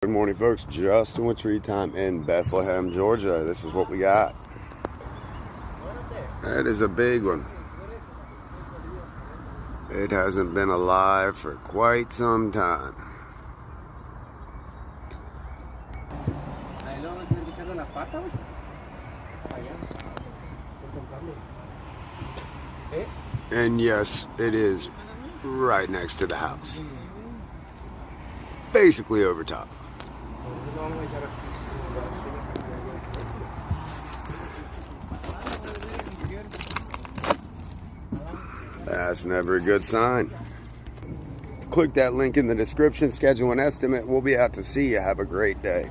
Good morning, folks. Justin with Tree Time in Bethlehem, Georgia. This is what we got. That is a big one. It hasn't been alive for quite some time. And yes, it is right next to the house. Basically over top. That's never a good sign. Click that link in the description, schedule an estimate. We'll be out to see you. Have a great day.